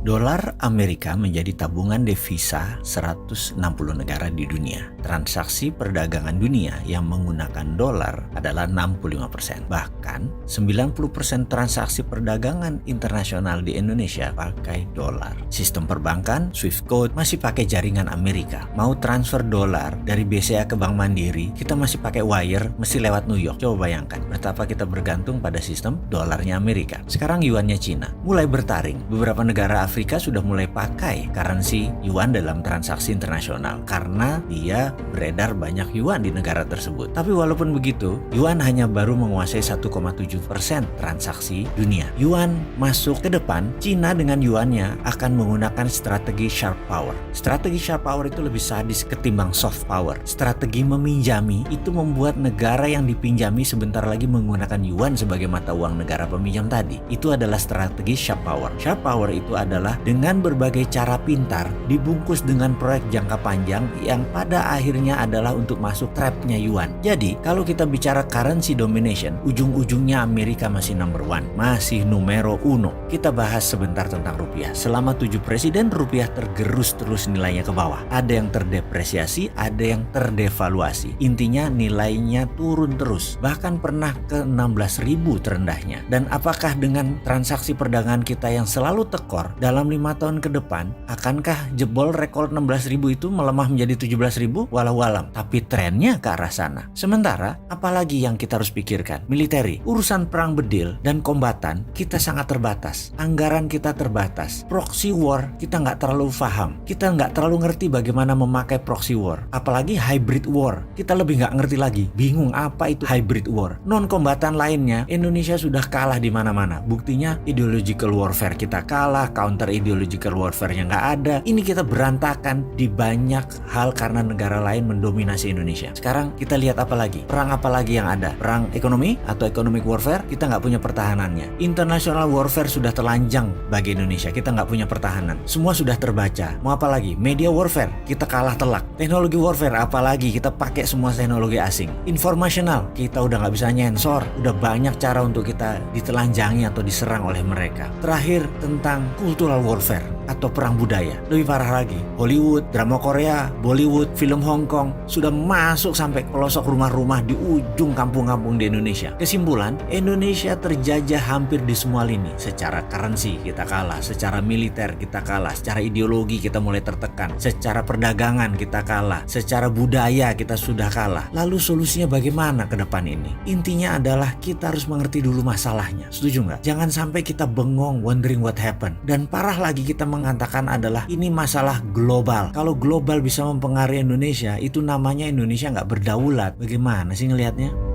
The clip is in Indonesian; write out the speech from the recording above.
Dolar Amerika menjadi tabungan devisa 160 negara di dunia. Transaksi perdagangan dunia yang menggunakan dolar adalah 65%. Bahkan 90% transaksi perdagangan internasional di Indonesia pakai dolar. Sistem perbankan, Swift Code, masih pakai jaringan Amerika. Mau transfer dolar dari BCA ke Bank Mandiri, kita masih pakai wire, mesti lewat New York. Coba bayangkan betapa kita bergantung pada sistem dolarnya Amerika. Sekarang yuannya Cina mulai bertaring. Beberapa negara Afrika sudah mulai pakai currency yuan dalam transaksi internasional karena dia beredar banyak yuan di negara tersebut. Tapi walaupun begitu, yuan hanya baru menguasai 1,7% transaksi dunia. Yuan masuk ke depan, Cina dengan yuannya akan menggunakan strategi sharp power. Strategi sharp power itu lebih sadis ketimbang soft power. Strategi meminjami itu membuat negara yang dipinjami sebentar lagi menggunakan yuan sebagai mata uang negara peminjam tadi. Itu adalah strategi sharp power. Sharp power itu adalah dengan berbagai cara pintar dibungkus dengan proyek jangka panjang yang pada akhirnya adalah untuk masuk trapnya yuan. Jadi kalau kita bicara currency domination, ujung-ujungnya Amerika masih number one, masih numero uno. Kita bahas sebentar tentang rupiah. Selama 7 presiden rupiah tergerus terus nilainya ke bawah. Ada yang terdepresiasi, ada yang terdevaluasi. Intinya nilainya turun terus. Bahkan pernah ke 16.000 terendahnya. Dan apakah dengan transaksi perdagangan kita yang selalu tekor dalam 5 tahun ke depan, akankah jebol rekor 16.000 itu melemah menjadi 17.000? Walau alam, tapi trennya ke arah sana. Sementara, apalagi yang kita harus pikirkan? Militeri, urusan perang bedil dan kombatan kita sangat terbatas. Anggaran kita terbatas. Proxy war kita nggak terlalu paham. Kita nggak terlalu ngerti bagaimana memakai proxy war. Apalagi hybrid war, kita lebih nggak ngerti lagi. Bingung apa itu hybrid war. Non-kombatan lainnya, Indonesia sudah kalah di mana-mana. Buktinya ideological warfare kita kalah, counter ideological warfare-nya nggak ada. Ini kita berantakan di banyak hal karena negara lain mendominasi Indonesia. Sekarang kita lihat apa lagi? Perang apa lagi yang ada? Perang ekonomi atau economic warfare? Kita nggak punya pertahanannya. International warfare sudah telanjang bagi Indonesia. Kita nggak punya pertahanan. Semua sudah terbaca. Mau apa lagi? Media warfare, kita kalah telak. Teknologi warfare, apalagi kita pakai semua teknologi asing. Informational, kita udah nggak bisa nyensor. Udah banyak cara untuk kita ditelanjangi atau diserang oleh mereka. Terakhir tentang cultural warfare atau perang budaya. Lebih parah lagi, Hollywood, drama Korea, Bollywood, film Hong Kong sudah masuk sampai pelosok rumah-rumah di ujung kampung-kampung di Indonesia. Kesimpulan, Indonesia terjajah hampir di semua lini. Secara currency kita kalah, secara militer kita kalah, secara ideologi kita mulai tertekan, secara perdagangan kita kalah, secara budaya kita sudah kalah. Lalu solusinya bagaimana ke depan ini? Intinya adalah kita harus mengerti dulu masalahnya. Setuju nggak? Jangan sampai kita bengong wondering what happened. Dan parah lagi kita mengatakan adalah ini masalah global. Kalau global bisa mempengaruhi Indonesia, itu namanya Indonesia nggak berdaulat. Bagaimana sih ngelihatnya?